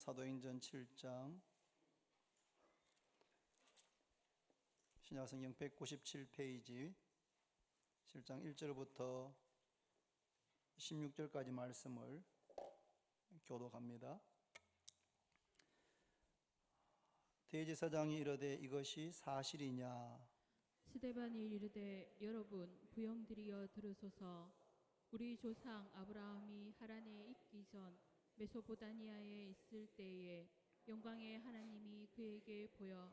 사도행전 7장 신약성경 197페이지 7장 1절부터 16절까지 말씀을 교독합니다. 대제사장이 이르되 이것이 사실이냐? 스데반이 이르되 여러분 부영들이여 들으소서. 우리 조상 아브라함이 하란에 있기 전 메소포다미아에 있을 때에 영광의 하나님이 그에게 보여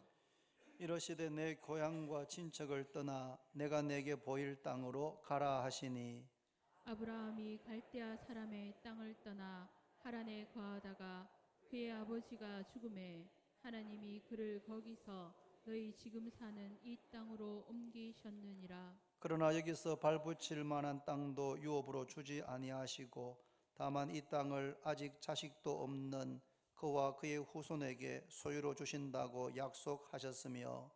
이러시되 내 고향과 친척을 떠나 내가 내게 보일 땅으로 가라 하시니, 아브라함이 갈대아 사람의 땅을 떠나 하란에 거하다가 그의 아버지가 죽음에 하나님이 그를 거기서 너희 지금 사는 이 땅으로 옮기셨느니라. 그러나 여기서 발붙일 만한 땅도 유업으로 주지 아니하시고 다만 이 땅을 아직 자식도 없는 그와 그의 후손에게 소유로 주신다고 약속하셨으며,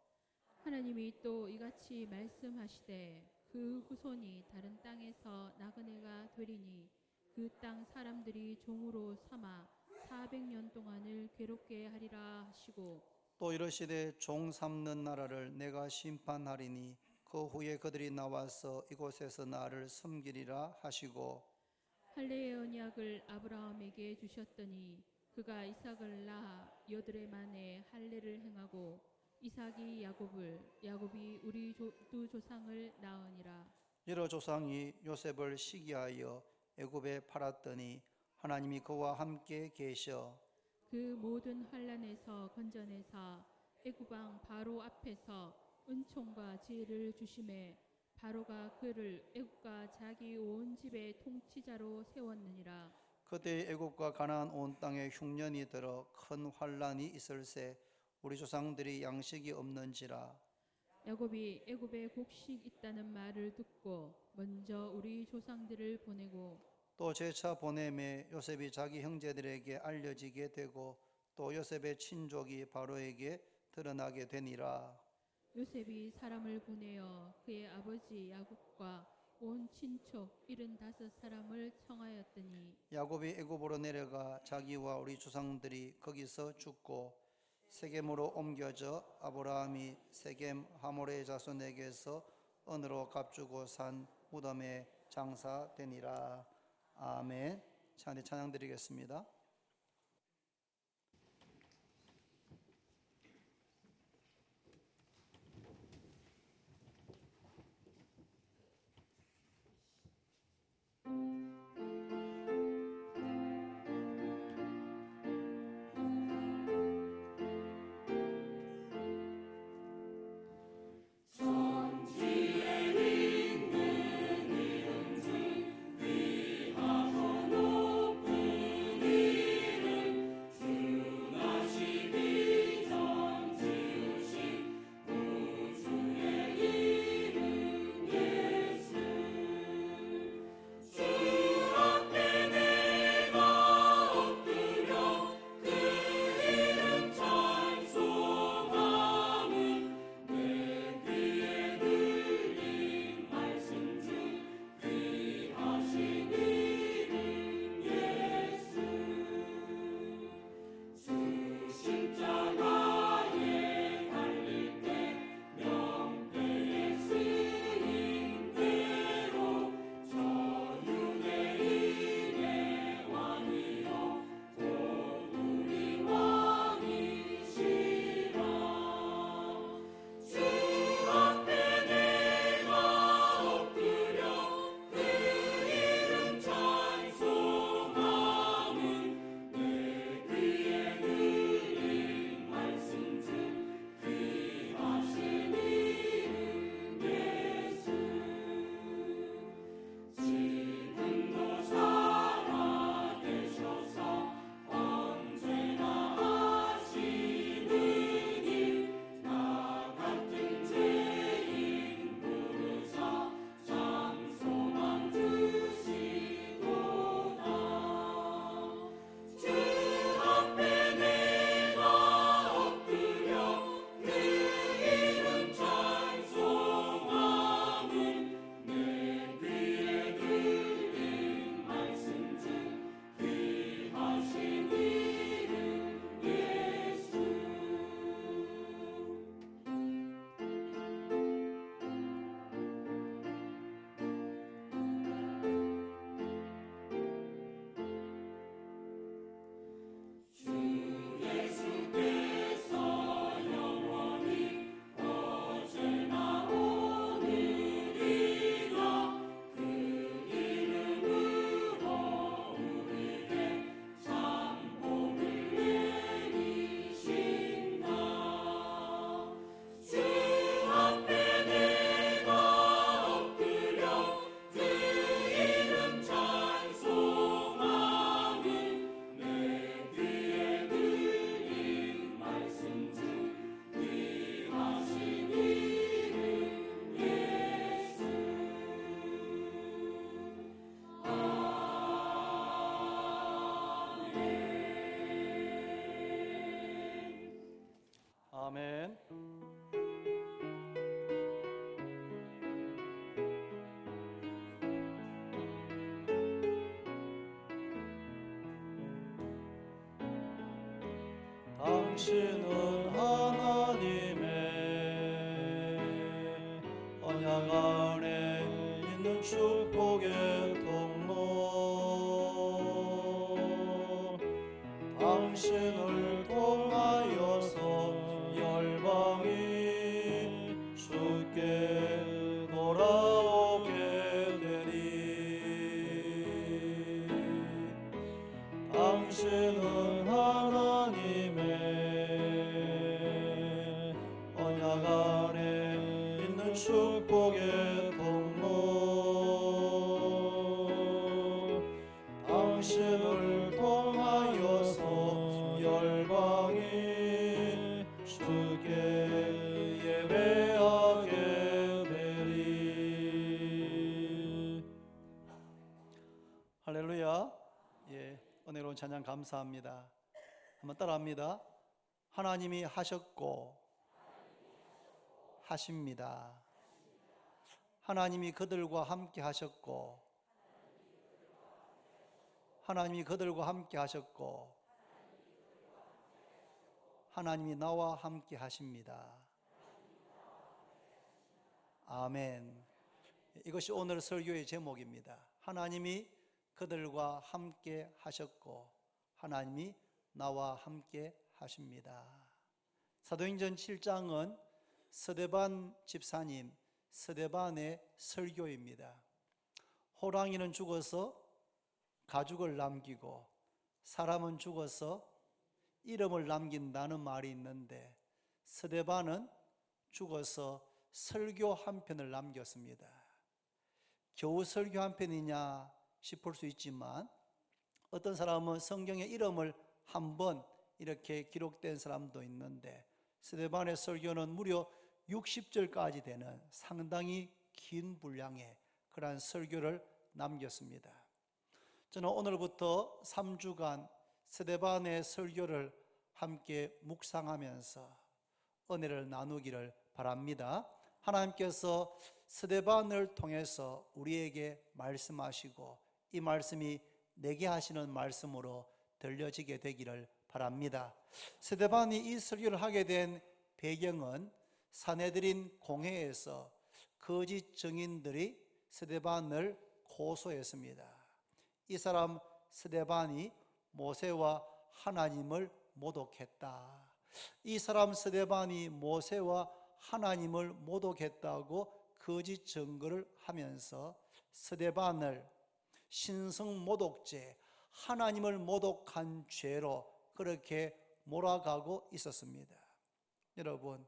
하나님이 또 이같이 말씀하시되 그 후손이 다른 땅에서 나그네가 되리니 그 땅 사람들이 종으로 삼아 400년 동안을 괴롭게 하리라 하시고, 또 이르시되 종 삼는 나라를 내가 심판하리니 그 후에 그들이 나와서 이곳에서 나를 섬기리라 하시고, 할례의 언약을 아브라함에게 주셨더니 그가 이삭을 낳아 여드레 만에 할례를 행하고 이삭이 야곱을, 야곱이 우리 두 조상을 낳으니라. 여러 조상이 요셉을 시기하여 애굽에 팔았더니 하나님이 그와 함께 계셔 그 모든 환란에서 건져내사 애굽 왕 바로 앞에서 은총과 지혜를 주심에 바로가 그를 애굽과 자기 온 집의 통치자로 세웠느니라. 그때 애굽과 가나안 온 땅에 흉년이 들어 큰 환란이 있을새 우리 조상들이 양식이 없는지라. 야곱이 애굽에 곡식 있다는 말을 듣고 먼저 우리 조상들을 보내고 또 재차 보냄에 요셉이 자기 형제들에게 알려지게 되고 또 요셉의 친족이 바로에게 드러나게 되니라. 요셉이 사람을 보내어 그의 아버지 야곱과 온 친척 75사람을 청하였더니 야곱이 애굽으로 내려가 자기와 우리 조상들이 거기서 죽고 세겜으로 옮겨져 아브라함이 세겜 하몰의 자손에게서 언으로 값주고 산 무덤에 장사되니라. 아멘. 찬양 드리겠습니다. 높은 당신은 하나님의 언약 안에 있는 축복의 통로 당신을 통하여서 열방이 주께 돌아오게 되리 당신은 하나님의 언약 안에 있는 축복의 통로 당신을 통하여서 열방이 주께 예배하게 되리. 할렐루야. 예, 은혜로운 찬양 감사합니다. 한번 따라합니다. 하나님이 하셨고 하십니다. 하나님이 그들과 함께 하셨고 하나님이 그들과 함께 하셨고 하나님이 나와 함께 하십니다. 아멘. 이것이 오늘 설교의 제목입니다. 하나님이 그들과 함께 하셨고 하나님이 나와 함께 하십니다. 사도행전 7장은 스데반 집사님 스데반의 설교입니다. 호랑이는 죽어서 가죽을 남기고 사람은 죽어서 이름을 남긴다는 말이 있는데 스데반은 죽어서 설교 한 편을 남겼습니다. 겨우 설교 한 편이냐 싶을 수 있지만 어떤 사람은 성경에 이름을 한 번 이렇게 기록된 사람도 있는데 스데반의 설교는 무려 60절까지 되는 상당히 긴 분량의 그러한 설교를 남겼습니다. 저는 오늘부터 3주간 스데반의 설교를 함께 묵상하면서 은혜를 나누기를 바랍니다. 하나님께서 스데반을 통해서 우리에게 말씀하시고 이 말씀이 내게 하시는 말씀으로 들려지게 되기를 바랍니다. 스데반이 이 설교를 하게 된 배경은 사내들인 공회에서 거짓 증인들이 스데반을 고소했습니다. 이 사람 스데반이 모세와 하나님을 모독했다. 이 사람 스데반이 모세와 하나님을 모독했다고 거짓 증거를 하면서 스데반을 신성 모독죄, 하나님을 모독한 죄로 그렇게 몰아가고 있었습니다. 여러분,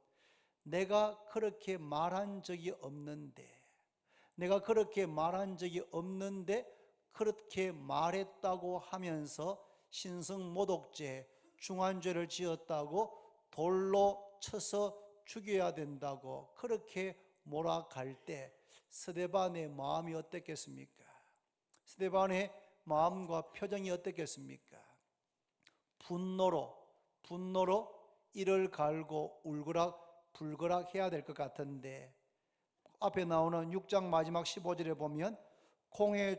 내가 그렇게 말한 적이 없는데 그렇게 말했다고 하면서 신성 모독죄, 중환죄를 지었다고 돌로 쳐서 죽여야 된다고 그렇게 몰아갈 때 스데반의 마음이 어땠겠습니까? 스데반의 마음과 표정이 어땠겠습니까? 분노로 이를 갈고 울거락 해야 될 것 같은데 앞에 나오는 6장 마지막 15절에 보면 공회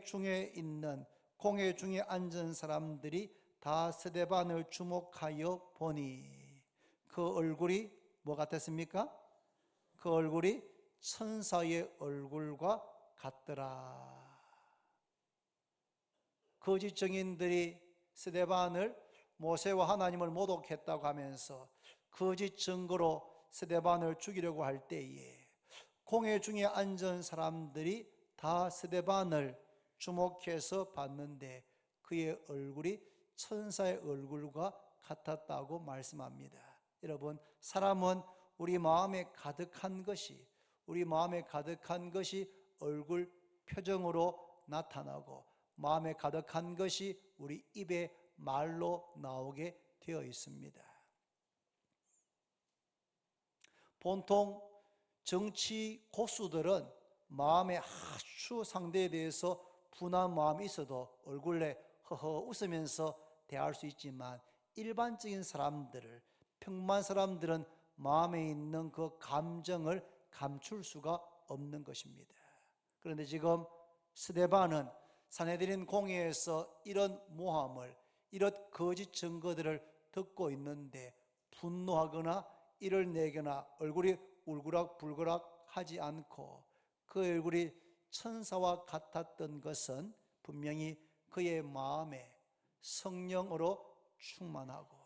중에 앉은 사람들이 다 스데반을 주목하여 보니 그 얼굴이 뭐 같았습니까? 그 얼굴이 천사의 얼굴과 같더라. 거짓 증인들이 스데반을 모세와 하나님을 모독했다고 하면서 거짓 증거로 스데반을 죽이려고 할 때에 공회 중에 앉은 사람들이 다 스데반을 주목해서 봤는데 그의 얼굴이 천사의 얼굴과 같았다고 말씀합니다. 여러분, 사람은 우리 마음에 가득한 것이 얼굴 표정으로 나타나고 마음에 가득한 것이 우리 입에 말로 나오게 되어 있습니다. 보통 정치 고수들은 마음에 아주 상대에 대해서 분한 마음이 있어도 얼굴에 허허 웃으면서 대할 수 있지만 일반적인 사람들을, 평범한 사람들은 마음에 있는 그 감정을 감출 수가 없는 것입니다. 그런데 지금 스데반은 산헤드린 공회에서 이런 모함을, 이런 거짓 증거들을 듣고 있는데 분노하거나 이를 내거나 얼굴이 울그락불그락 하지 않고 그 얼굴이 천사와 같았던 것은 분명히 그의 마음에 성령으로 충만하고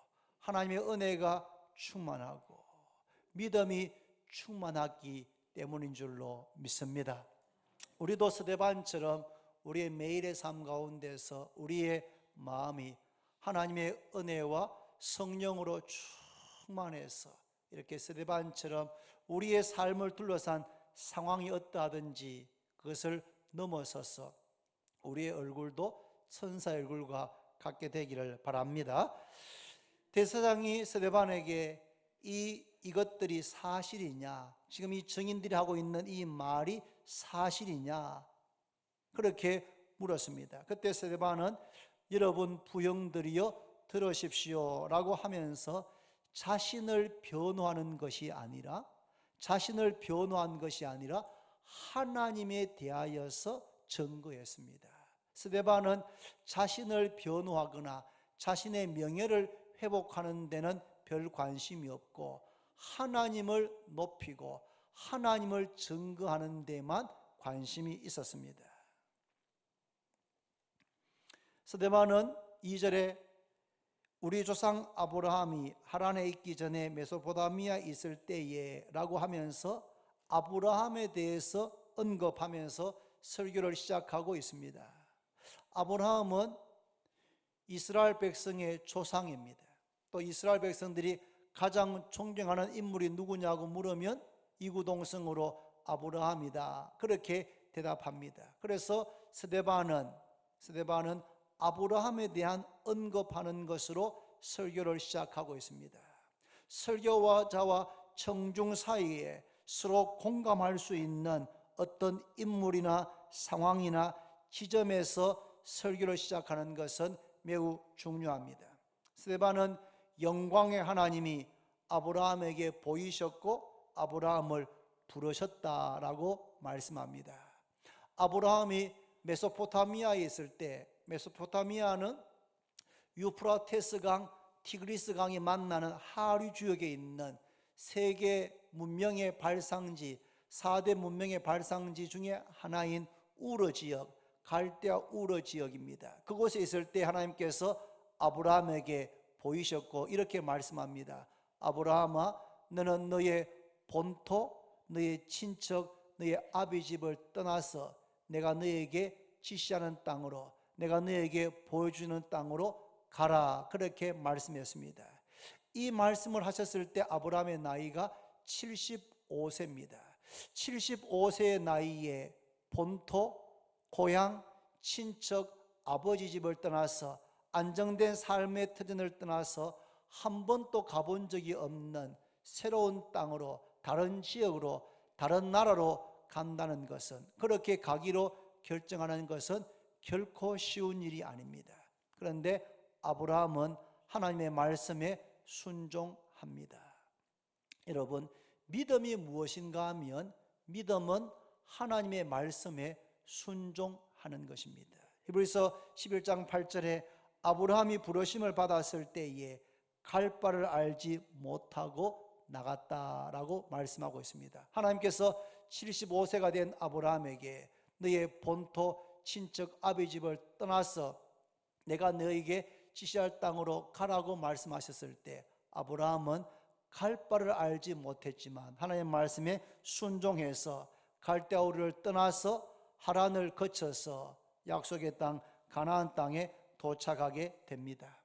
하나님의 은혜가 충만하고 믿음이 충만하기 때문인 줄로 믿습니다. 우리도 스데반처럼 우리의 매일의 삶 가운데서 우리의 마음이 하나님의 은혜와 성령으로 충만해서 이렇게 스데반처럼 우리의 삶을 둘러싼 상황이 어떠하든지 그것을 넘어서서 우리의 얼굴도 천사의 얼굴과 같게 되기를 바랍니다. 대제사장이 스데반에게 이것들이 사실이냐, 지금 이 증인들이 하고 있는 이 말이 사실이냐 그렇게 물었습니다. 그때 스데반은 여러분 부형들이여 들으십시오 라고 하면서 자신을 변호한 것이 아니라 하나님에 대하여서 증거했습니다. 스데반은 자신을 변호하거나 자신의 명예를 회복하는 데는 별 관심이 없고 하나님을 높이고 하나님을 증거하는 데만 관심이 있었습니다. 스데반은 2절에 우리 조상 아브라함이 하란에 있기 전에 메소포타미아에 있을 때에 라고 하면서 아브라함에 대해서 언급하면서 설교를 시작하고 있습니다. 아브라함은 이스라엘 백성의 조상입니다. 또 이스라엘 백성들이 가장 존경하는 인물이 누구냐고 물으면 이구동성으로 아브라함이다 그렇게 대답합니다. 그래서 스데반은 아브라함에 대한 언급하는 것으로 설교를 시작하고 있습니다. 설교자와 청중 사이에 서로 공감할 수 있는 어떤 인물이나 상황이나 지점에서 설교를 시작하는 것은 매우 중요합니다. 스데반은 영광의 하나님이 아브라함에게 보이셨고 아브라함을 부르셨다라고 말씀합니다. 아브라함이 메소포타미아에 있을 때, 메소포타미아는 유프라테스 강, 티그리스 강이 만나는 하류 지역에 있는 세계 문명의 발상지, 4대 문명의 발상지 중에 하나인 우르 지역, 갈대아 우르 지역입니다. 그곳에 있을 때 하나님께서 아브라함에게 보이셨고 이렇게 말씀합니다. 아브라함아, 너는 너의 본토, 너의 친척, 너의 아비 집을 떠나서 내가 너에게 지시하는 땅으로, 내가 너에게 보여주는 땅으로 가라 그렇게 말씀했습니다. 이 말씀을 하셨을 때 아브라함의 나이가 75세입니다. 75세의 나이에 본토, 고향, 친척, 아버지 집을 떠나서 안정된 삶의 터전을 떠나서 한 번도 가본 적이 없는 새로운 땅으로, 다른 지역으로, 다른 나라로 간다는 것은, 그렇게 가기로 결정하는 것은 결코 쉬운 일이 아닙니다. 그런데 아브라함은 하나님의 말씀에 순종합니다. 여러분, 믿음이 무엇인가 하면 믿음은 하나님의 말씀에 순종하는 것입니다. 히브리서 11장 8절에 아브라함이 부르심을 받았을 때에 갈 바를 알지 못하고 나갔다라고 말씀하고 있습니다. 하나님께서 75세가 된 아브라함에게 너의 본토, 친척, 아비 집을 떠나서 내가 너에게 지시할 땅으로 가라고 말씀하셨을 때 아브라함은 갈 바를 알지 못했지만 하나님의 말씀에 순종해서 갈대아 우르를 떠나서 하란을 거쳐서 약속의 땅 가나안 땅에 도착하게 됩니다.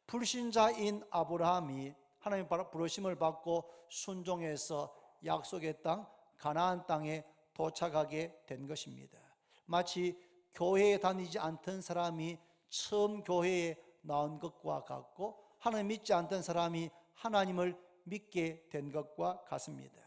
불신자인 아브라함이 하나님 부르심을 받고 순종해서 약속의 땅 가나안 땅에 도착하게 된 것입니다. 마치 교회에 다니지 않던 사람이 처음 교회에 나온 것과 같고 하나님 믿지 않던 사람이 하나님을 믿게 된 것과 같습니다.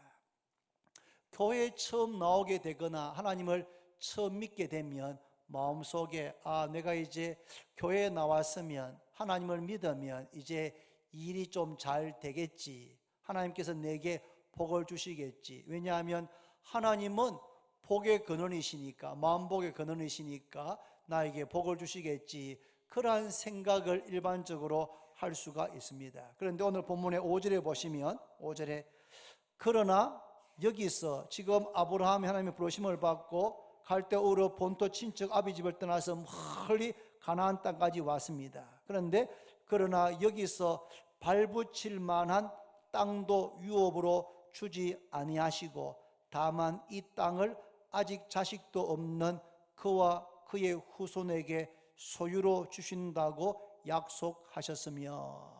교회에 처음 나오게 되거나 하나님을 처음 믿게 되면 마음속에 내가 이제 교회에 나왔으면 하나님을 믿으면 이제 일이 좀 잘 되겠지, 하나님께서 내게 복을 주시겠지. 왜냐하면 하나님은 복의 근원이시니까, 마음복의 근원이시니까 나에게 복을 주시겠지, 그러한 생각을 일반적으로 할 수가 있습니다. 그런데 오늘 본문의 5절에 보시면 5절에 그러나 여기서 지금 아브라함이 하나님의 부르심을 받고 갈대우르 본토 친척 아비 집을 떠나서 멀리 가나안 땅까지 왔습니다. 그런데 그러나 여기서 발붙일 만한 땅도 유업으로 주지 아니하시고 다만 이 땅을 아직 자식도 없는 그와 그의 후손에게 소유로 주신다고 약속하셨으며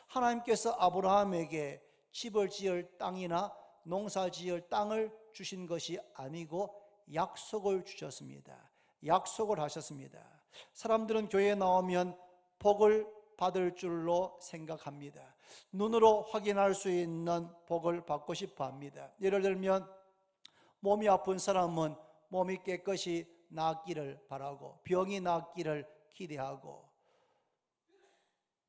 하나님께서 아브라함에게 집을 지을 땅이나 농사 지을 땅을 주신 것이 아니고 약속을 주셨습니다. 약속을 하셨습니다. 사람들은 교회에 나오면 복을 받을 줄로 생각합니다. 눈으로 확인할 수 있는 복을 받고 싶어 합니다. 예를 들면 몸이 아픈 사람은 몸이 깨끗이 낫기를 바라고 병이 낫기를 기대하고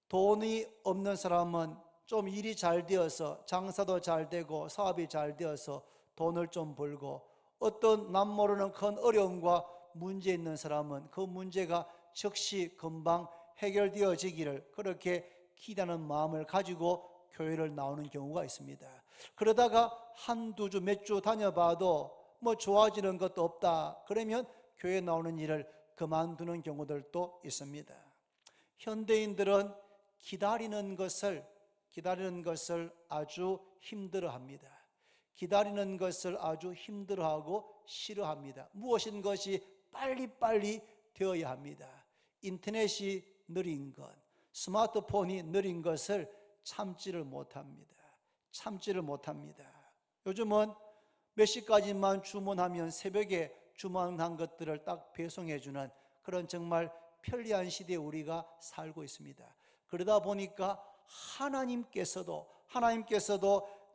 돈이 없는 사람은 좀 일이 잘 되어서 장사도 잘 되고 사업이 잘 되어서 돈을 좀 벌고 어떤 남 모르는 큰 어려움과 문제 있는 사람은 그 문제가 즉시 금방 해결되어지기를 그렇게 기대하는 마음을 가지고 교회를 나오는 경우가 있습니다. 그러다가 한두 주 몇 주 다녀봐도 뭐 좋아지는 것도 없다 그러면 교회 나오는 일을 그만두는 경우들도 있습니다. 현대인들은 기다리는 것을 아주 힘들어합니다. 기다리는 것을 아주 힘들어하고 싫어합니다. 무엇인 것이 빨리빨리 되어야 합니다. 인터넷이 느린 것, 스마트폰이 느린 것을 참지를 못합니다. 요즘은 몇 시까지만 주문하면 새벽에 주문한 것들을 딱 배송해주는 그런 정말 편리한 시대에 우리가 살고 있습니다. 그러다 보니까 하나님께서도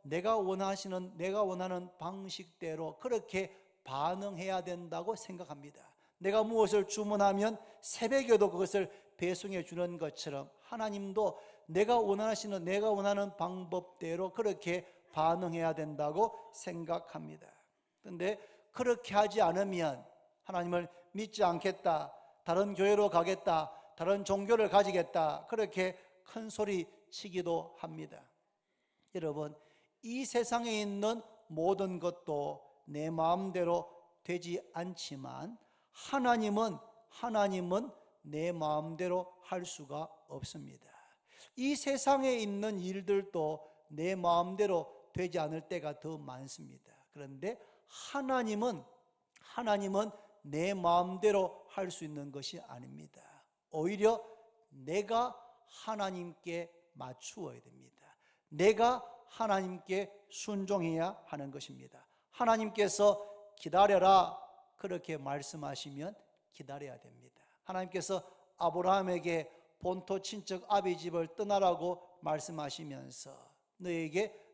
내가 원하는 방식대로 그렇게 반응해야 된다고 생각합니다. 내가 무엇을 주문하면 새벽에도 그것을 배송해 주는 것처럼 하나님도 내가 원하는 방법대로 그렇게 반응해야 된다고 생각합니다. 그런데 그렇게 하지 않으면 하나님을 믿지 않겠다, 다른 교회로 가겠다, 다른 종교를 가지겠다 그렇게 큰 소리 치기도 합니다. 여러분, 이 세상에 있는 모든 것도 내 마음대로 되지 않지만 하나님은 내 마음대로 할 수가 없습니다. 이 세상에 있는 일들도 내 마음대로 되지 않을 때가 더 많습니다. 그런데 하나님은 내 마음대로 할 수 있는 것이 아닙니다. 오히려 내가 하나님께 맞추어야 됩니다. 내가 하나님께 순종해야 하는 것입니다. 하나님께서 기다려라 그렇게 말씀하시면 기다려야 됩니다. 하나님께서 아브라함에게 본토 친척 아비 집을 떠나라고 말씀하시면서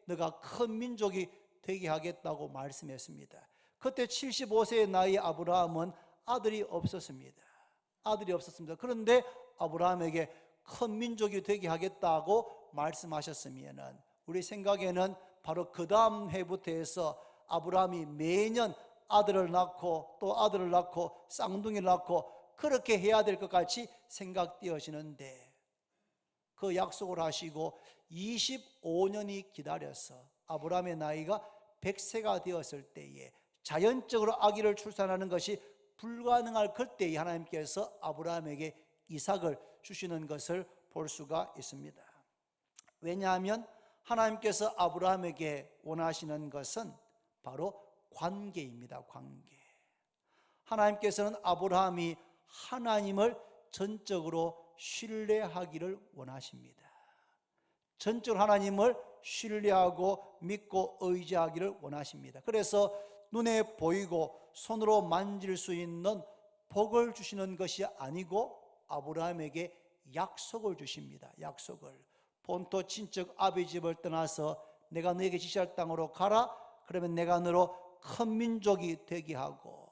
너가 큰 민족이 되게 하겠다고 말씀했습니다. 그때 75세의 나이 아브라함은 아들이 없었습니다. 그런데 아브라함에게 큰 민족이 되게 하겠다고 말씀하셨으면 우리 생각에는 바로 그 다음 해부터 해서 아브라함이 매년 아들을 낳고 또 아들을 낳고 쌍둥이를 낳고 그렇게 해야 될 것 같이 생각되어지는데 그 약속을 하시고 25년이 기다려서 아브라함의 나이가 100세가 되었을 때에 자연적으로 아기를 출산하는 것이 불가능할 그때에 하나님께서 아브라함에게 이삭을 주시는 것을 볼 수가 있습니다. 왜냐하면 하나님께서 아브라함에게 원하시는 것은 바로 관계입니다. 관계. 하나님께서는 아브라함이 하나님을 전적으로 신뢰하기를 원하십니다. 전적으로 하나님을 신뢰하고 믿고 의지하기를 원하십니다. 그래서 눈에 보이고 손으로 만질 수 있는 복을 주시는 것이 아니고 아브라함에게 약속을 주십니다. 약속을. 본토 친척 아비 집을 떠나서 내가 너에게 지시할 땅으로 가라. 그러면 내가 너로 큰 민족이 되게 하고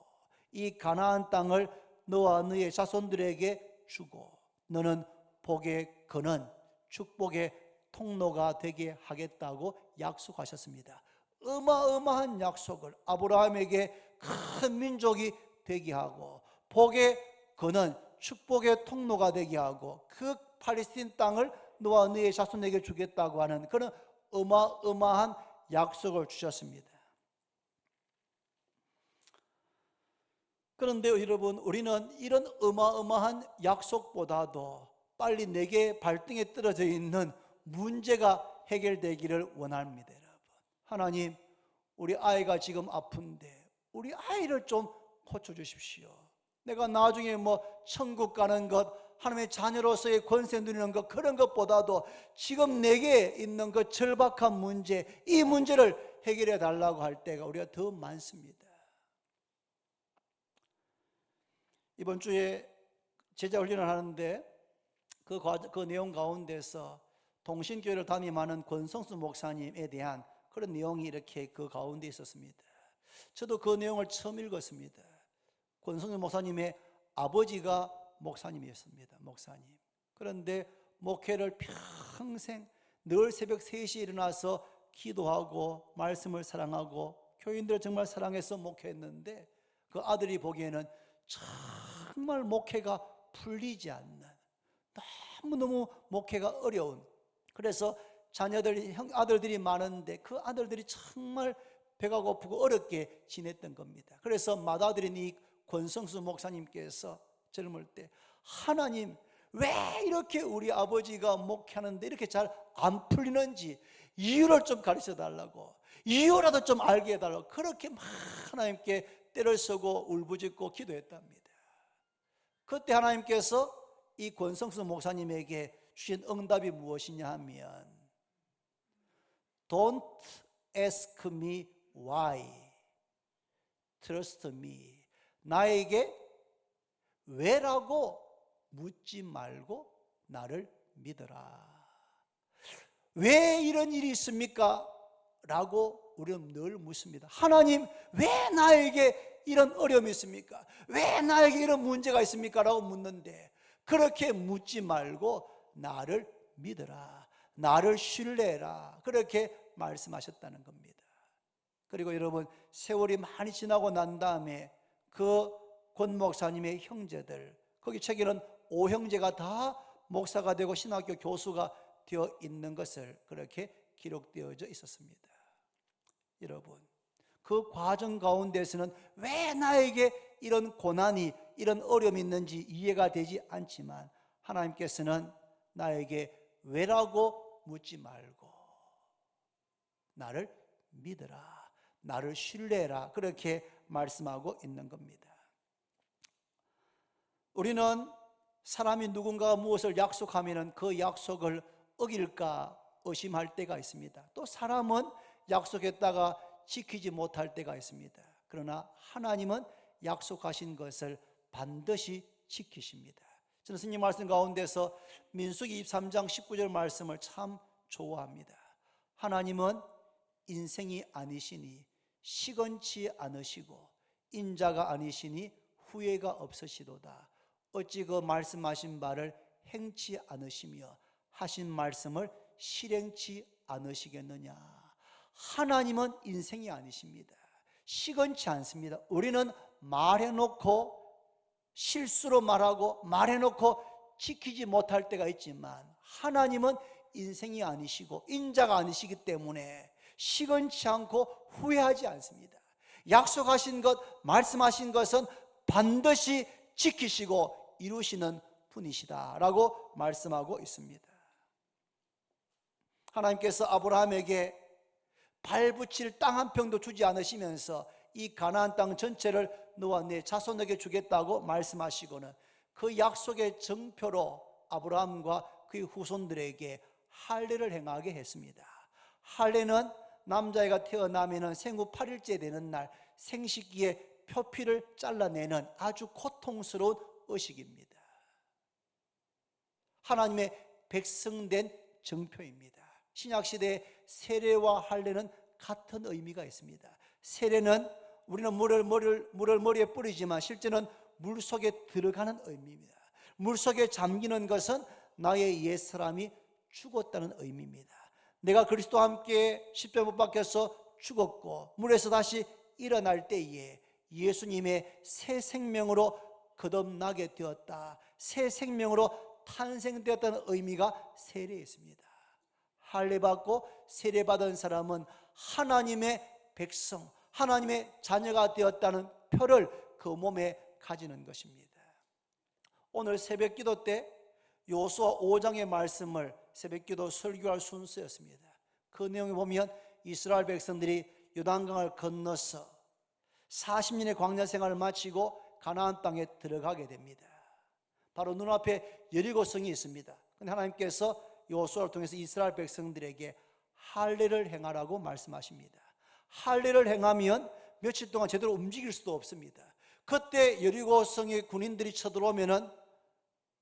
이 가나안 땅을 너와 너의 자손들에게 주고 너는 복의 근원, 축복의 통로가 되게 하겠다고 약속하셨습니다. 어마어마한 약속을 아브라함에게 큰 민족이 되게 하고 복의 근원, 축복의 통로가 되게 하고 그 팔레스틴 땅을 너와 너의 자손에게 주겠다고 하는 그런 어마어마한 약속을 주셨습니다. 그런데 여러분, 우리는 이런 어마어마한 약속보다도 빨리 내게 발등에 떨어져 있는 문제가 해결되기를 원합니다. 여러분, 하나님, 우리 아이가 지금 아픈데 우리 아이를 좀 고쳐주십시오. 내가 나중에 천국 가는 것, 하나님의 자녀로서의 권세 누리는 것, 그런 것보다도 지금 내게 있는 그 절박한 문제, 이 문제를 해결해 달라고 할 때가 우리가 더 많습니다. 이번 주에 제자 훈련을 하는데 그 내용 가운데서 동신교회를 담임하는 권성수 목사님에 대한 그런 내용이 이렇게 그 가운데 있었습니다. 저도 그 내용을 처음 읽었습니다. 권성수 목사님의 아버지가 목사님이었습니다. 목사님. 그런데 목회를 평생 늘 새벽 3시에 일어나서 기도하고 말씀을 사랑하고 교인들을 정말 사랑해서 목회했는데 그 아들이 보기에는 정말 목회가 풀리지 않는, 너무너무 목회가 어려운, 그래서 아들들이 많은데 그 아들들이 정말 배가 고프고 어렵게 지냈던 겁니다. 그래서 맏아들인 이 권성수 목사님께서 젊을 때, 하나님, 왜 이렇게 우리 아버지가 목회하는데 이렇게 잘 안 풀리는지 이유를 좀 가르쳐 달라고, 이유라도 좀 알게 해달라고 그렇게 막 하나님께 때를 쓰고 울부짖고 기도했답니다. 그때 하나님께서 이 권성수 목사님에게 주신 응답이 무엇이냐 하면, Don't ask me why, trust me. 나에게 왜라고 묻지 말고 나를 믿어라. 왜 이런 일이 있습니까? 라고 우리는 늘 묻습니다. 하나님, 왜 나에게 이런 어려움이 있습니까? 왜 나에게 이런 문제가 있습니까? 라고 묻는데, 그렇게 묻지 말고 나를 믿어라, 나를 신뢰해라, 그렇게 말씀하셨다는 겁니다. 그리고 여러분, 세월이 많이 지나고 난 다음에 그 권 목사님의 형제들, 거기 책에는 5형제가 다 목사가 되고 신학교 교수가 되어 있는 것을 그렇게 기록되어져 있었습니다. 여러분, 그 과정 가운데서는 왜 나에게 이런 고난이, 이런 어려움이 있는지 이해가 되지 않지만 하나님께서는 나에게 왜라고 묻지 말고 나를 믿어라, 나를 신뢰해라, 그렇게 말씀하고 있는 겁니다. 우리는 사람이 누군가가 무엇을 약속하면 그 약속을 어길까 의심할 때가 있습니다. 또 사람은 약속했다가 지키지 못할 때가 있습니다. 그러나 하나님은 약속하신 것을 반드시 지키십니다. 저는 스님 말씀 가운데서 민수기 23장 19절 말씀을 참 좋아합니다. 하나님은 인생이 아니시니 시건치 않으시고 인자가 아니시니 후회가 없으시도다. 어찌 그 말씀하신 바를 행치 않으시며 하신 말씀을 실행치 않으시겠느냐. 하나님은 인생이 아니십니다. 시건치 않습니다. 우리는 말해놓고 실수로 말하고 말해놓고 지키지 못할 때가 있지만 하나님은 인생이 아니시고 인자가 아니시기 때문에 시건치 않고 후회하지 않습니다. 약속하신 것, 말씀하신 것은 반드시 지키시고 이루시는 분이시다라고 말씀하고 있습니다. 하나님께서 아브라함에게 발붙일 땅 한 평도 주지 않으시면서 이 가나안 땅 전체를 너와 네 자손에게 주겠다고 말씀하시고는 그 약속의 증표로 아브라함과 그의 후손들에게 할례를 행하게 했습니다. 할례는 남자애가 태어나면 생후 8일째 되는 날 생식기에 표피를 잘라내는 아주 고통스러운 의식입니다. 하나님의 백성된 증표입니다. 신약시대의 세례와 할례는 같은 의미가 있습니다. 세례는 우리는 물을 머리에 뿌리지만 실제는 물속에 들어가는 의미입니다. 물속에 잠기는 것은 나의 옛사람이 죽었다는 의미입니다. 내가 그리스도와 함께 십자가에 못 박혀서 죽었고 물에서 다시 일어날 때에 예수님의 새 생명으로 거듭나게 되었다, 새 생명으로 탄생되었다는 의미가 세례에 있습니다. 할례받고 세례받은 사람은 하나님의 백성, 하나님의 자녀가 되었다는 표를 그 몸에 가지는 것입니다. 오늘 새벽기도 때 여호수아 5장의 말씀을 새벽기도 설교할 순서였습니다. 그 내용에 보면 이스라엘 백성들이 요단강을 건너서 40년의 광야 생활을 마치고 가나안 땅에 들어가게 됩니다. 바로 눈앞에 여리고성이 있습니다. 그런데 하나님께서 여호수아를 통해서 이스라엘 백성들에게 할례를 행하라고 말씀하십니다. 할례를 행하면 며칠 동안 제대로 움직일 수도 없습니다. 그때 여리고성의 군인들이 쳐들어오면은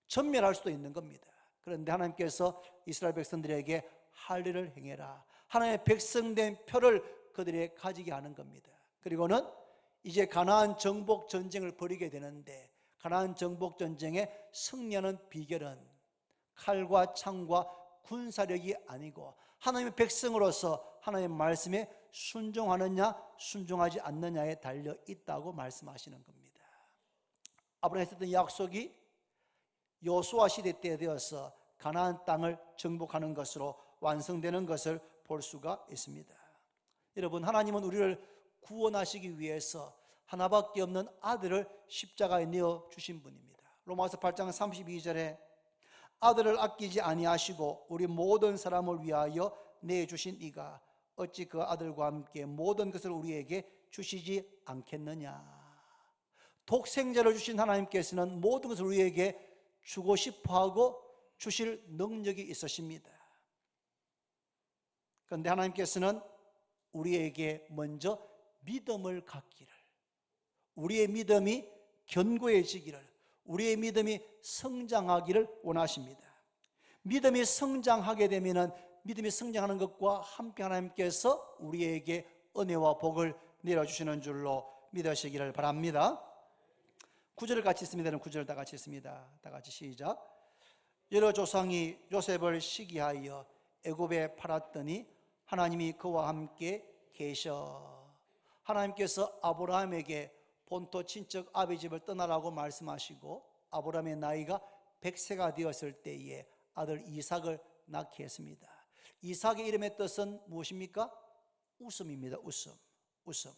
전멸할 수도 있는 겁니다. 그런데 하나님께서 이스라엘 백성들에게 할례를 행해라, 하나님의 백성된 표를 그들에게 가지게 하는 겁니다. 그리고는 이제 가나안 정복 전쟁을 벌이게 되는데, 가나안 정복 전쟁에 승리하는 비결은 칼과 창과 군사력이 아니고 하나님의 백성으로서 하나님의 말씀에 순종하느냐 순종하지 않느냐에 달려 있다고 말씀하시는 겁니다. 아브라함이 했던 약속이 여호수아 시대 때 되어서 가나안 땅을 정복하는 것으로 완성되는 것을 볼 수가 있습니다. 여러분, 하나님은 우리를 구원하시기 위해서 하나밖에 없는 아들을 십자가에 내어 주신 분입니다. 로마서 8장 32절에 아들을 아끼지 아니하시고 우리 모든 사람을 위하여 내주신 이가 어찌 그 아들과 함께 모든 것을 우리에게 주시지 않겠느냐. 독생자를 주신 하나님께서는 모든 것을 우리에게 주고 싶어하고 주실 능력이 있으십니다. 그런데 하나님께서는 우리에게 먼저 믿음을 갖기를, 우리의 믿음이 견고해지기를, 우리의 믿음이 성장하기를 원하십니다. 믿음이 성장하게 되면 믿음이 성장하는 것과 함께 하나님께서 우리에게 은혜와 복을 내려주시는 줄로 믿으시기를 바랍니다. 9절을 같이 있습니다. 9절 다 같이 있습니다. 다 같이 시작. 여러 조상이 요셉을 시기하여 애굽에 팔았더니 하나님이 그와 함께 계셔. 하나님께서 아브라함에게 본토 친척 아비 집을 떠나라고 말씀하시고 아브라함의 나이가 100세가 되었을 때에 아들 이삭을 낳게 했습니다. 이삭의 이름의 뜻은 무엇입니까? 웃음입니다. 웃음.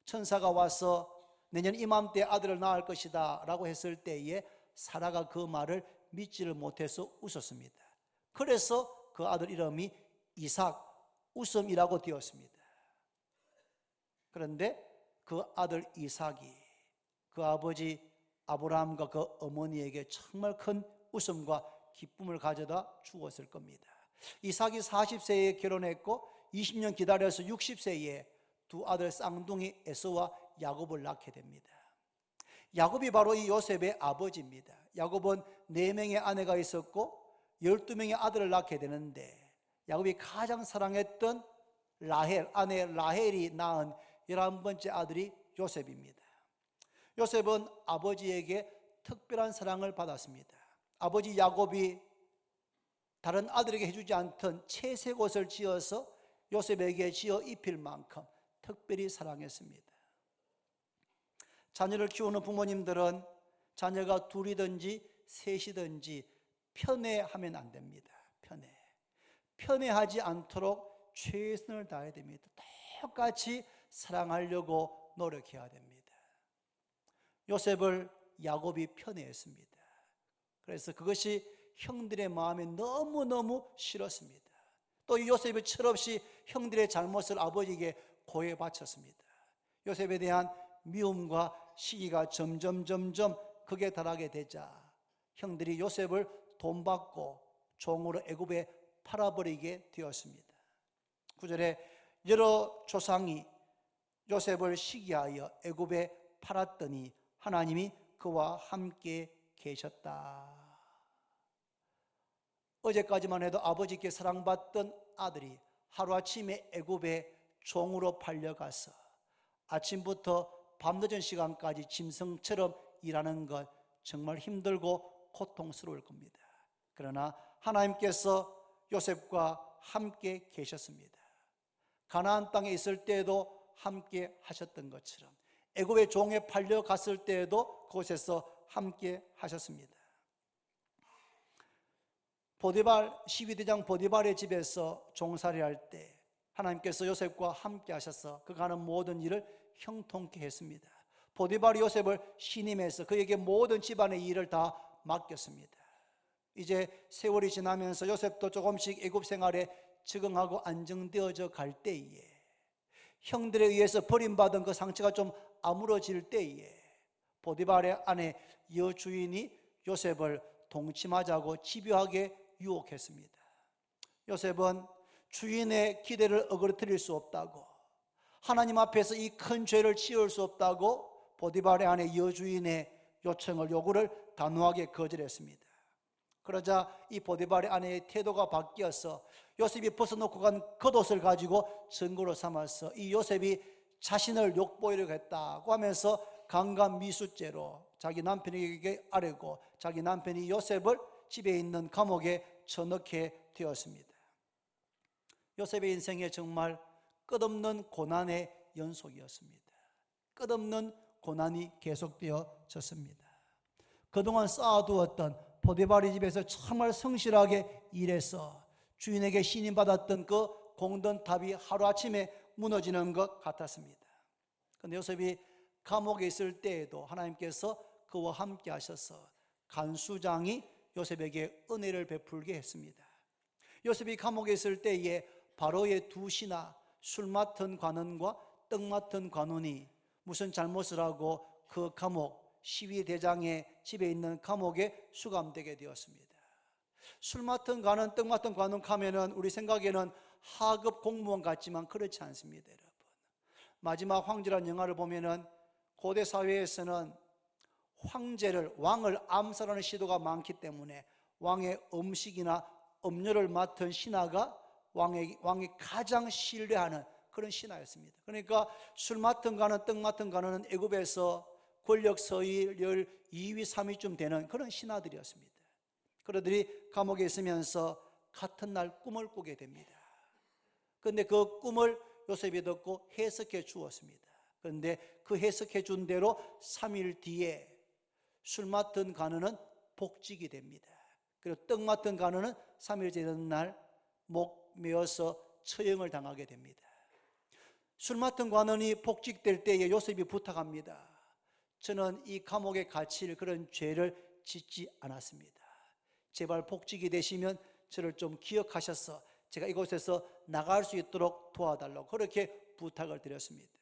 천사가 와서 내년 이맘때 아들을 낳을 것이다 라고 했을 때에 사라가 그 말을 믿지를 못해서 웃었습니다. 그래서 그 아들 이름이 이삭, 웃음이라고 되었습니다. 그런데 그 아들 이삭이 그 아버지 아브라함과 그 어머니에게 정말 큰 웃음과 기쁨을 가져다 주었을 겁니다. 이삭이 40세에 결혼했고 20년 기다려서 60세에 두 아들 쌍둥이 에서와 야곱을 낳게 됩니다. 야곱이 바로 이 요셉의 아버지입니다. 야곱은 4명의 아내가 있었고 12명의 아들을 낳게 되는데 야곱이 가장 사랑했던 라헬, 아내 라헬이 낳은 11번째 아들이 요셉입니다. 요셉은 아버지에게 특별한 사랑을 받았습니다. 아버지 야곱이 다른 아들에게 해주지 않던 채색 옷을 지어서 요셉에게 지어 입힐 만큼 특별히 사랑했습니다. 자녀를 키우는 부모님들은 자녀가 둘이든지 셋이든지 편애하면 안 됩니다. 편애하지 않도록 최선을 다해야 됩니다. 똑같이 사랑하려고 노력해야 됩니다. 요셉을 야곱이 편애했습니다. 그래서 그것이 형들의 마음에 너무너무 싫었습니다. 또 이 요셉이 철없이 형들의 잘못을 아버지에게 고해 바쳤습니다. 요셉에 대한 미움과 시기가 점점 극에 달하게 되자 형들이 요셉을 돈 받고 종으로 애굽에 팔아버리게 되었습니다. 9절에 여러 조상이 요셉을 시기하여 애굽에 팔았더니 하나님이 그와 함께 계셨다. 어제까지만 해도 아버지께 사랑받던 아들이 하루아침에 애굽에 종으로 팔려가서 아침부터 밤늦은 시간까지 짐승처럼 일하는 것 정말 힘들고 고통스러울 겁니다. 그러나 하나님께서 요셉과 함께 계셨습니다. 가나안 땅에 있을 때에도 함께 하셨던 것처럼 애굽의 종에 팔려갔을 때에도 그곳에서 함께 하셨습니다. 보디발 12대장 보디발의 집에서 종살이 할 때 하나님께서 요셉과 함께 하셔서 그가 하는 모든 일을 형통케 했습니다. 보디발이 요셉을 신임해서 그에게 모든 집안의 일을 다 맡겼습니다. 이제 세월이 지나면서 요셉도 조금씩 애굽 생활에 적응하고 안정되어져 갈 때에, 형들에 의해서 버림받은 그 상처가 좀 아물어질 때에 보디발의 아내 여주인이 요셉을 동침하자고 집요하게 유혹했습니다. 요셉은 주인의 기대를 어그러뜨릴 수 없다고, 하나님 앞에서 이 큰 죄를 지을 수 없다고 보디발의 아내 여주인의 요구를 단호하게 거절했습니다. 그러자 이 보디발의 아내의 태도가 바뀌어서 요셉이 벗어놓고 간 겉옷을 가지고 증거로 삼아서 이 요셉이 자신을 욕보이려고 했다고 하면서 강간미수죄로 자기 남편에게 아뢰고 자기 남편이 요셉을 집에 있는 감옥에 쳐넣게 되었습니다. 요셉의 인생에 정말 끝없는 고난의 연속이었습니다. 끝없는 고난이 계속되어졌습니다. 그동안 쌓아두었던 보디발의 집에서 정말 성실하게 일해서 주인에게 신임받았던 그 공든탑이 하루아침에 무너지는 것 같았습니다. 그런데 요셉이 감옥에 있을 때에도 하나님께서 그와 함께 하셔서 간수장이 요셉에게 은혜를 베풀게 했습니다. 요셉이 감옥에 있을 때에 바로의 두 신하, 술 맡은 관원과 떡 맡은 관원이 무슨 잘못을 하고 그 감옥, 시위대장의 집에 있는 감옥에 수감되게 되었습니다. 술 맡은 관원, 떡 맡은 관원 가면은 우리 생각에는 하급 공무원 같지만 그렇지 않습니다, 여러분. 마지막 황제라는 영화를 보면은 고대 사회에서는 황제를, 왕을 암살하는 시도가 많기 때문에 왕의 음식이나 음료를 맡은 신하가 왕이 가장 신뢰하는 그런 신하였습니다. 그러니까 술 맡은 관원, 떡 맡은 관원은 애굽에서 권력 서열 2위, 3위쯤 되는 그런 신하들이었습니다. 그들이 감옥에 있으면서 같은 날 꿈을 꾸게 됩니다. 그런데 그 꿈을 요셉이 듣고 해석해 주었습니다. 그런데 그 해석해 준 대로 3일 뒤에 술 맡은 관원은 복직이 됩니다. 그리고 떡 맡은 관원은 3일째 되는 날 목 메어서 처형을 당하게 됩니다. 술 맡은 관원이 복직될 때에 요셉이 부탁합니다. 저는 이 감옥에 갇힐 그런 죄를 짓지 않았습니다. 제발 복직이 되시면 저를 좀 기억하셔서 제가 이곳에서 나갈 수 있도록 도와달라고 그렇게 부탁을 드렸습니다.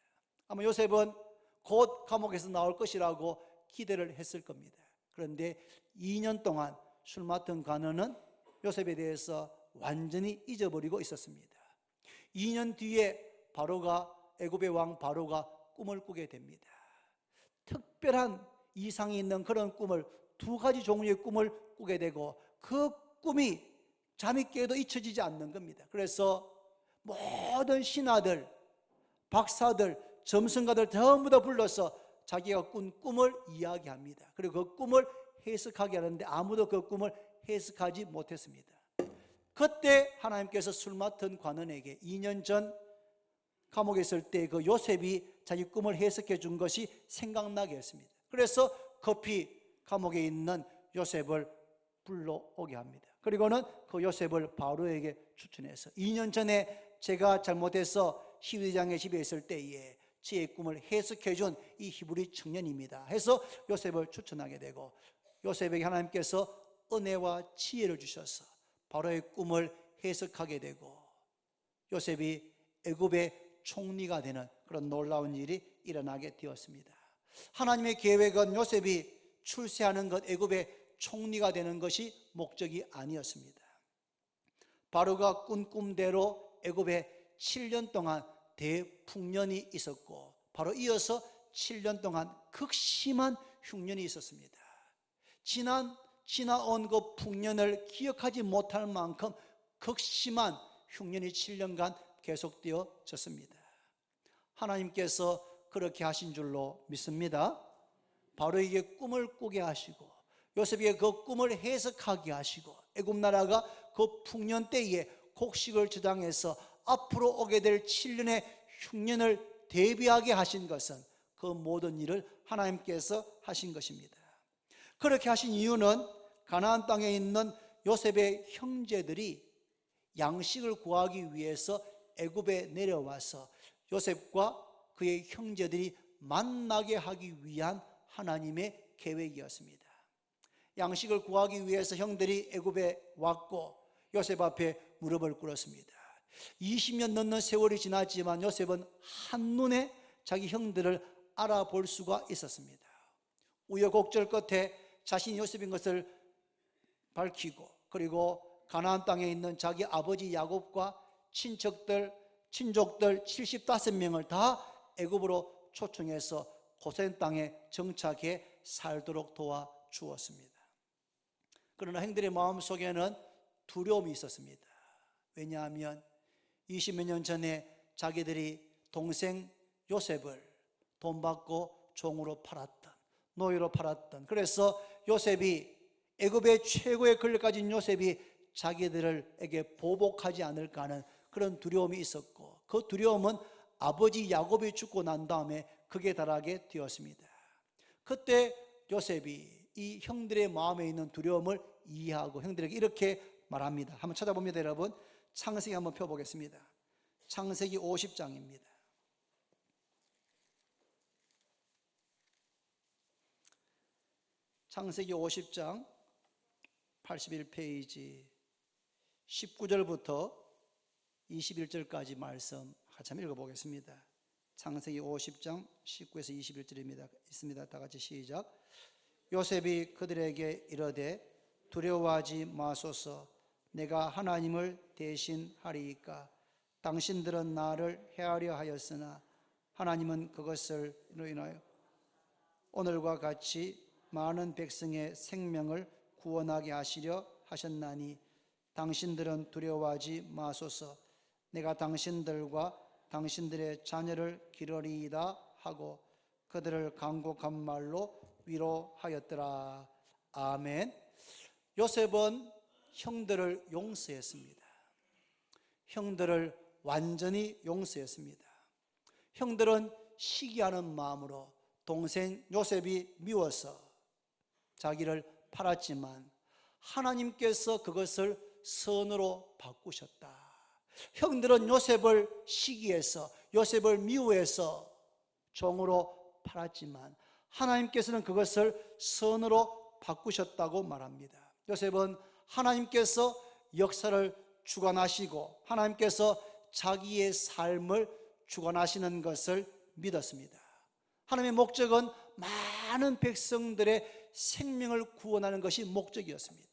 아마 요셉은 곧 감옥에서 나올 것이라고 기대를 했을 겁니다. 그런데 2년 동안 술 맡은 관원은 요셉에 대해서 완전히 잊어버리고 있었습니다. 2년 뒤에 애굽의 왕 바로가 꿈을 꾸게 됩니다. 특별한 이상이 있는 그런 꿈을, 2가지 종류의 꿈을 꾸게 되고 그 꿈이 잠이 깨도 잊혀지지 않는 겁니다. 그래서 모든 신하들, 박사들, 점성가들 전부 다 불러서 자기가 꾼 꿈을 이야기합니다. 그리고 그 꿈을 해석하게 하는데 아무도 그 꿈을 해석하지 못했습니다. 그때 하나님께서 술 맡은 관원에게 2년 전 감옥에 있을 때 그 요셉이 자기 꿈을 해석해 준 것이 생각나게 했습니다. 그래서 급히 감옥에 있는 요셉을 불러오게 합니다. 그리고는 그 요셉을 바로에게 추천해서 2년 전에 제가 잘못해서 시위대장의 집에 있을 때에 제 꿈을 해석해 준 이 히브리 청년입니다 해서 요셉을 추천하게 되고, 요셉에게 하나님께서 은혜와 지혜를 주셔서 바로의 꿈을 해석하게 되고 요셉이 애굽의 총리가 되는 그런 놀라운 일이 일어나게 되었습니다. 하나님의 계획은 요셉이 출세하는 것, 애굽의 총리가 되는 것이 목적이 아니었습니다. 바로가 꾼 꿈대로 애굽에 7년 동안 대풍년이 있었고 바로 이어서 7년 동안 극심한 흉년이 있었습니다. 지나온 그 풍년을 기억하지 못할 만큼 극심한 흉년이 7년간 계속되어졌습니다. 하나님께서 그렇게 하신 줄로 믿습니다. 바로에게 꿈을 꾸게 하시고 요셉에게 그 꿈을 해석하게 하시고 애굽 나라가 그 풍년 때에 곡식을 저장해서 앞으로 오게 될 7년의 흉년을 대비하게 하신 것은 그 모든 일을 하나님께서 하신 것입니다. 그렇게 하신 이유는 가나안 땅에 있는 요셉의 형제들이 양식을 구하기 위해서 애굽에 내려와서 요셉과 그의 형제들이 만나게 하기 위한 하나님의 계획이었습니다. 양식을 구하기 위해서 형들이 애굽에 왔고 요셉 앞에 무릎을 꿇었습니다. 20년 넘는 세월이 지났지만 요셉은 한눈에 자기 형들을 알아볼 수가 있었습니다. 우여곡절 끝에 자신이 요셉인 것을 밝히고, 그리고 가나안 땅에 있는 자기 아버지 야곱과 친족들 75명을 다 애굽으로 초청해서 고센 땅에 정착해 살도록 도와주었습니다. 그러나 형들의 마음속에는 두려움이 있었습니다. 왜냐하면 20몇 년 전에 자기들이 동생 요셉을 돈 받고 종으로 팔았던, 노예로 팔았던, 그래서 요셉이, 애굽의 최고의 권력 가진 요셉이 자기들에게 보복하지 않을까 하는 그런 두려움이 있었고, 그 두려움은 아버지 야곱이 죽고 난 다음에 극에 달하게 되었습니다. 그때 요셉이 이 형들의 마음에 있는 두려움을 이해하고 형들에게 이렇게 말합니다. 한번 찾아봅니다. 여러분, 창세기 한번 펴보겠습니다. 창세기 50장입니다. 창세기 50장 81페이지 19절부터 21절까지 말씀 같이 한번 읽어보겠습니다. 창세기 50장 19에서 21절입니다. 있습니다. 다 같이 시작. 요셉이 그들에게 이르되 두려워하지 마소서, 내가 하나님을 대신하리이까. 당신들은 나를 해하려 하였으나 하나님은 그것을 인하여 오늘과 같이 많은 백성의 생명을 구원하게 하시려 하셨나니 당신들은 두려워하지 마소서, 내가 당신들과 당신들의 자녀를 기르리이다 하고 그들을 간곡한 말로 위로하였더라. 아멘. 요셉은 형들을 용서했습니다. 형들을 완전히 용서했습니다. 형들은 시기하는 마음으로 동생 요셉이 미워서 자기를 팔았지만 하나님께서 그것을 선으로 바꾸셨다. 형들은 요셉을 시기해서, 요셉을 미워해서 종으로 팔았지만 하나님께서는 그것을 선으로 바꾸셨다고 말합니다. 요셉은 하나님께서 역사를 주관하시고 하나님께서 자기의 삶을 주관하시는 것을 믿었습니다. 하나님의 목적은 많은 백성들의 생명을 구원하는 것이 목적이었습니다.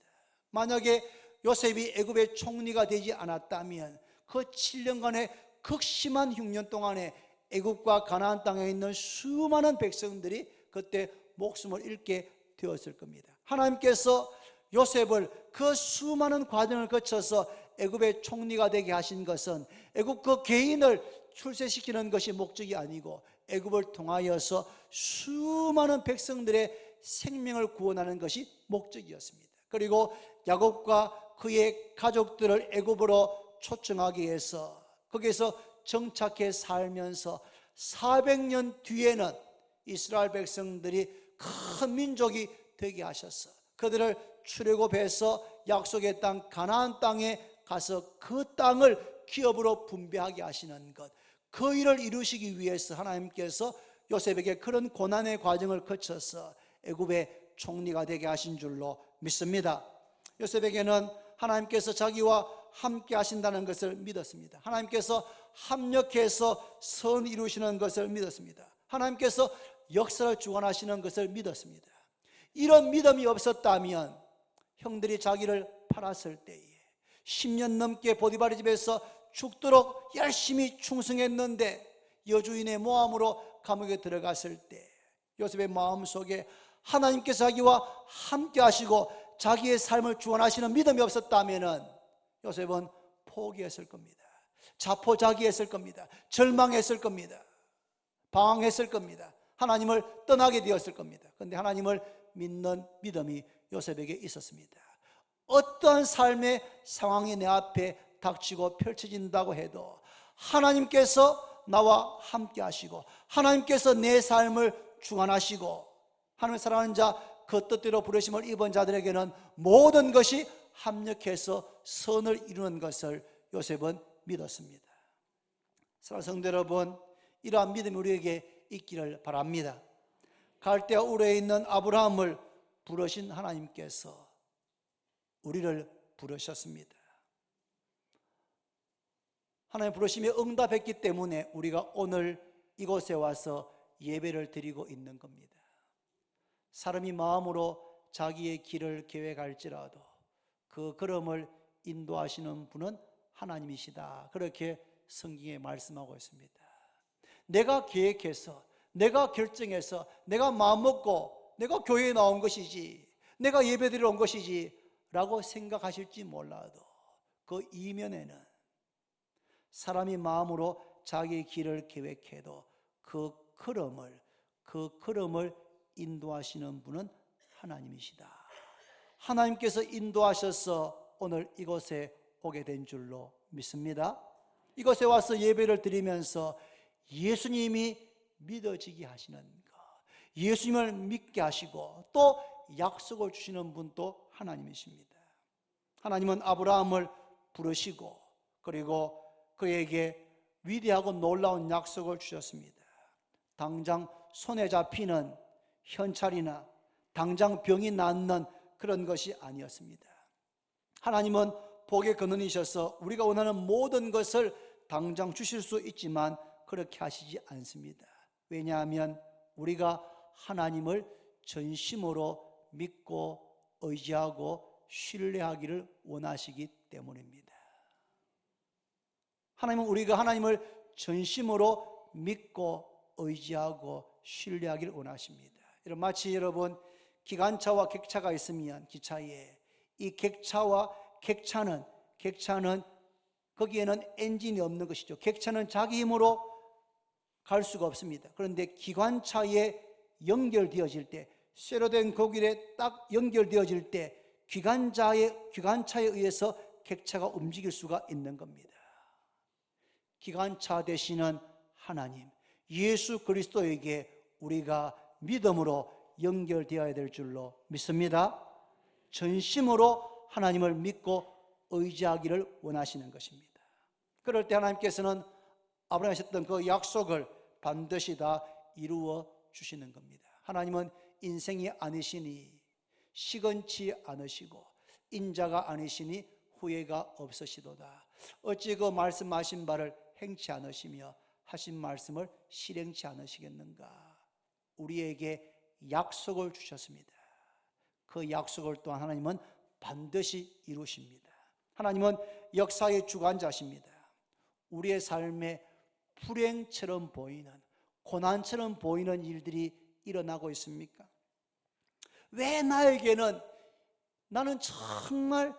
만약에 요셉이 애굽의 총리가 되지 않았다면 그 7년간의 극심한 흉년 동안에 애굽과 가나안 땅에 있는 수많은 백성들이 그때 목숨을 잃게 되었을 겁니다. 하나님께서 요셉을 그 수많은 과정을 거쳐서 애굽의 총리가 되게 하신 것은 애굽 그 개인을 출세시키는 것이 목적이 아니고 애굽을 통하여서 수많은 백성들의 생명을 구원하는 것이 목적이었습니다. 그리고 야곱과 그의 가족들을 애굽으로 초청하기 위해서 거기에서 정착해 살면서 400년 뒤에는 이스라엘 백성들이 큰 민족이 되게 하셔서 그들을 출애굽해서 약속의 땅 가나안 땅에 가서 그 땅을 기업으로 분배하게 하시는 것, 그 일을 이루시기 위해서 하나님께서 요셉에게 그런 고난의 과정을 거쳐서 애굽의 총리가 되게 하신 줄로 믿습니다. 요셉에게는 하나님께서 자기와 함께 하신다는 것을 믿었습니다. 하나님께서 합력해서 선 이루시는 것을 믿었습니다. 하나님께서 역사를 주관하시는 것을 믿었습니다. 이런 믿음이 없었다면 형들이 자기를 팔았을 때에 10년 넘게 보디바리 집에서 죽도록 열심히 충성했는데 여주인의 모함으로 감옥에 들어갔을 때 요셉의 마음속에 하나님께서 자기와 함께 하시고 자기의 삶을 주관하시는 믿음이 없었다면 요셉은 포기했을 겁니다. 자포자기했을 겁니다. 절망했을 겁니다. 방황했을 겁니다. 하나님을 떠나게 되었을 겁니다. 그런데 하나님을 믿는 믿음이 요셉에게 있었습니다. 어떠한 삶의 상황이 내 앞에 닥치고 펼쳐진다고 해도 하나님께서 나와 함께 하시고 하나님께서 내 삶을 주관하시고 하나님을 사랑하는 자, 그 뜻대로 부르심을 입은 자들에게는 모든 것이 합력해서 선을 이루는 것을 요셉은 믿었습니다. 사랑하는 성도 여러분, 이러한 믿음이 우리에게 있기를 바랍니다. 갈대아 우르에 있는 아브라함을 부르신 하나님께서 우리를 부르셨습니다. 하나님 부르심에 응답했기 때문에 우리가 오늘 이곳에 와서 예배를 드리고 있는 겁니다. 사람이 마음으로 자기의 길을 계획할지라도 그 걸음을 인도하시는 분은 하나님이시다. 그렇게 성경에 말씀하고 있습니다. 내가 계획해서, 내가 결정해서, 내가 마음먹고 내가 교회에 나온 것이지, 내가 예배드리러 온 것이지 라고 생각하실지 몰라도 그 이면에는 사람이 마음으로 자기의 길을 계획해도 그 걸음을 인도하시는 분은 하나님이시다. 하나님께서 인도하셔서 오늘 이곳에 오게 된 줄로 믿습니다. 이곳에 와서 예배를 드리면서 예수님이 믿어지게 하시는 것, 예수님을 믿게 하시고 또 약속을 주시는 분도 하나님이십니다. 하나님은 아브라함을 부르시고 그리고 그에게 위대하고 놀라운 약속을 주셨습니다. 당장 손에 잡히는 현찰이나 당장 병이 낫는 그런 것이 아니었습니다. 하나님은 복의 근원이셔서 우리가 원하는 모든 것을 당장 주실 수 있지만 그렇게 하시지 않습니다. 왜냐하면 우리가 하나님을 전심으로 믿고 의지하고 신뢰하기를 원하시기 때문입니다. 하나님은 우리가 하나님을 전심으로 믿고 의지하고 신뢰하기를 원하십니다. 마치 여러분 기관차와 객차가 있으면 기차에 이 객차와 객차는 거기에는 엔진이 없는 것이죠. 객차는 자기 힘으로 갈 수가 없습니다. 그런데 기관차에 연결되어질 때, 쇠로 된 고길에 딱 연결되어질 때 기관차에 의해서 객차가 움직일 수가 있는 겁니다. 기관차 되시는 하나님 예수 그리스도에게 우리가 믿음으로 연결되어야 될 줄로 믿습니다. 전심으로 하나님을 믿고 의지하기를 원하시는 것입니다. 그럴 때 하나님께서는 아브라함이 하셨던 그 약속을 반드시 다 이루어 주시는 겁니다. 하나님은 인생이 아니시니 시건치 않으시고 인자가 아니시니 후회가 없으시도다. 어찌 그 말씀하신 바를 행치 않으시며 하신 말씀을 실행치 않으시겠는가. 우리에게 약속을 주셨습니다. 그 약속을 또한 하나님은 반드시 이루십니다. 하나님은 역사의 주관자십니다. 우리의 삶에 불행처럼 보이는, 고난처럼 보이는 일들이 일어나고 있습니까? 왜 나에게는, 나는 정말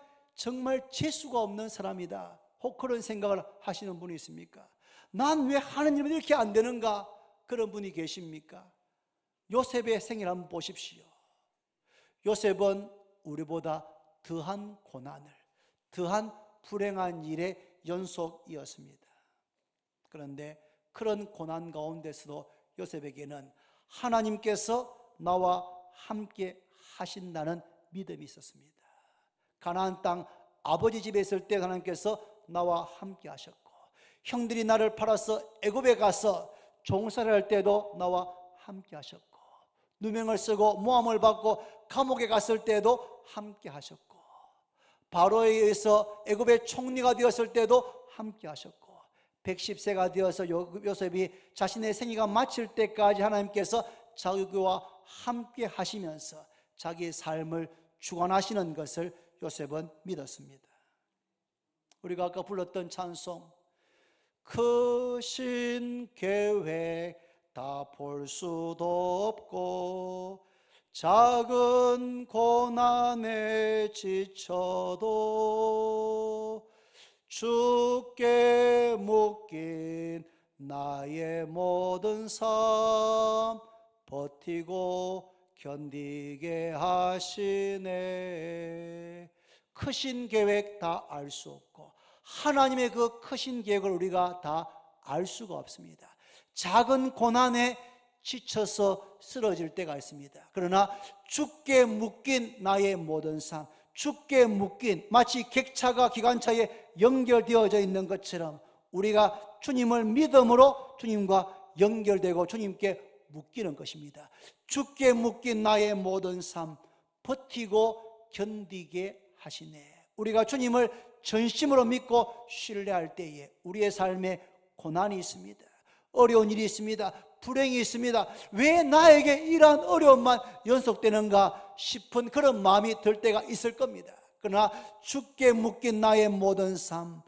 재수가 없는 사람이다, 혹 그런 생각을 하시는 분이 있습니까? 난 왜 하느님은 이렇게 안 되는가? 그런 분이 계십니까? 요셉의 생애를 한번 보십시오. 요셉은 우리보다 더한 고난을, 더한 불행한 일의 연속이었습니다. 그런데 그런 고난 가운데서도 요셉에게는 하나님께서 나와 함께 하신다는 믿음이 있었습니다. 가나안 땅 아버지 집에 있을 때 하나님께서 나와 함께 하셨고, 형들이 나를 팔아서 애굽에 가서 종살이 할 때도 나와 함께 하셨고, 누명을 쓰고 모함을 받고 감옥에 갔을 때도 함께 하셨고, 바로에 의해서 애굽의 총리가 되었을 때도 함께 하셨고, 110세가 되어서 요셉이 자신의 생애가 마칠 때까지 하나님께서 자기와 함께 하시면서 자기의 삶을 주관하시는 것을 요셉은 믿었습니다. 우리가 아까 불렀던 찬송, 크신 계획 다 볼 수도 없고 작은 고난에 지쳐도 주께 묶인 나의 모든 삶 버티고 견디게 하시네. 크신 계획 다 알 수 없고 하나님의 그 크신 계획을 우리가 다 알 수가 없습니다. 작은 고난에 지쳐서 쓰러질 때가 있습니다. 그러나 주께 묶인 나의 모든 삶, 죽게 묶인 마치 객차가 기관차에 연결되어져 있는 것처럼 우리가 주님을 믿음으로 주님과 연결되고 주님께 묶이는 것입니다. 죽게 묶인 나의 모든 삶 버티고 견디게 하시네. 우리가 주님을 전심으로 믿고 신뢰할 때에 우리의 삶에 고난이 있습니다. 어려운 일이 있습니다. 불행이 있습니다. 왜 나에게 이러한 어려움만 연속되는가 싶은 그런 마음이 들 때가 있을 겁니다. 그러나 죽게 묶인 나의 모든 삶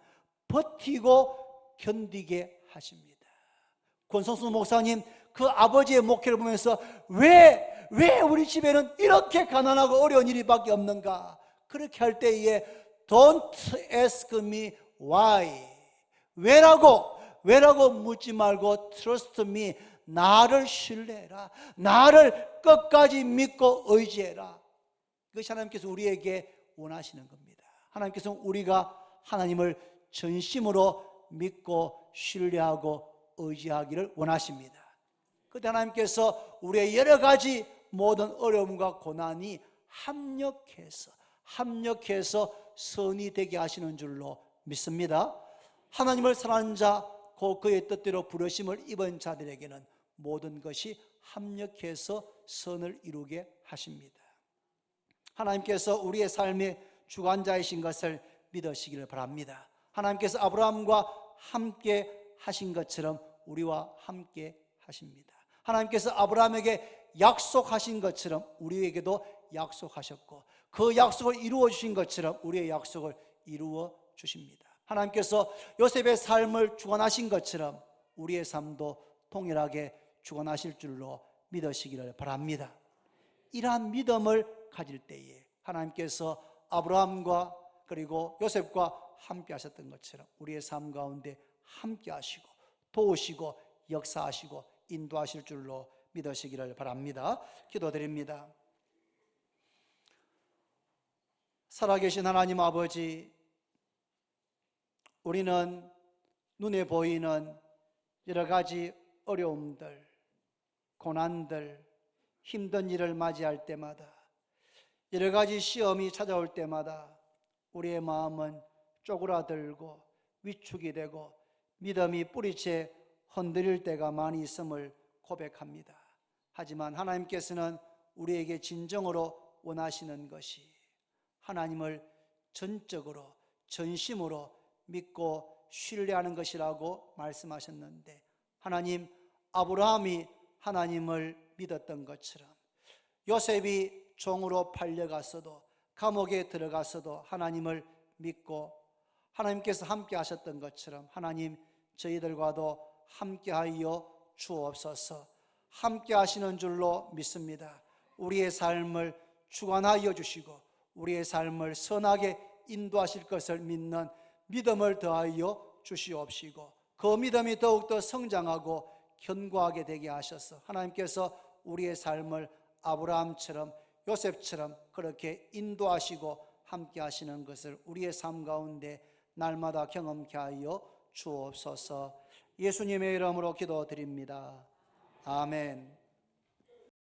버티고 견디게 하십니다. 권성수 목사님 그 아버지의 목회를 보면서 왜 우리 집에는 이렇게 가난하고 어려운 일이밖에 없는가, 그렇게 할 때에 Don't ask me why, 왜라고 묻지 말고 Trust me, 나를 신뢰해라, 나를 끝까지 믿고 의지해라. 그것이 하나님께서 우리에게 원하시는 겁니다. 하나님께서 우리가 하나님을 전심으로 믿고 신뢰하고 의지하기를 원하십니다. 그때 하나님께서 우리의 여러 가지 모든 어려움과 고난이 합력해서 선이 되게 하시는 줄로 믿습니다. 하나님을 사랑하는 자, 곧 그의 뜻대로 부르심을 입은 자들에게는 모든 것이 합력해서 선을 이루게 하십니다. 하나님께서 우리의 삶의 주관자이신 것을 믿으시기를 바랍니다. 하나님께서 아브라함과 함께 하신 것처럼 우리와 함께 하십니다. 하나님께서 아브라함에게 약속하신 것처럼 우리에게도 약속하셨고 그 약속을 이루어 주신 것처럼 우리의 약속을 이루어 주십니다. 하나님께서 요셉의 삶을 주관하신 것처럼 우리의 삶도 동일하게 주관하실 줄로 믿으시기를 바랍니다. 이러한 믿음을 가질 때에 하나님께서 아브라함과 그리고 요셉과 함께 하셨던 것처럼 우리의 삶 가운데 함께 하시고 도우시고 역사하시고 인도하실 줄로 믿으시기를 바랍니다. 기도드립니다. 살아계신 하나님 아버지, 우리는 눈에 보이는 여러 가지 어려움들, 고난들, 힘든 일을 맞이할 때마다, 여러 가지 시험이 찾아올 때마다 우리의 마음은 쪼그라들고 위축이 되고 믿음이 뿌리채 흔들릴 때가 많이 있음을 고백합니다. 하지만 하나님께서는 우리에게 진정으로 원하시는 것이 하나님을 전적으로 전심으로 믿고 신뢰하는 것이라고 말씀하셨는데, 하나님, 아브라함이 하나님을 믿었던 것처럼 요셉이 종으로 팔려갔어도 감옥에 들어갔어도 하나님을 믿고 하나님께서 함께 하셨던 것처럼 하나님, 저희들과도 함께하여 주옵소서. 함께 하시는 줄로 믿습니다. 우리의 삶을 주관하여 주시고 우리의 삶을 선하게 인도하실 것을 믿는 믿음을 더하여 주시옵시고 그 믿음이 더욱더 성장하고 견고하게 되게 하셔서 하나님께서 우리의 삶을 아브라함처럼 요셉처럼 그렇게 인도하시고 함께 하시는 것을 우리의 삶 가운데 날마다 경험케 하여 주옵소서. 예수님의 이름으로 기도드립니다. 아멘.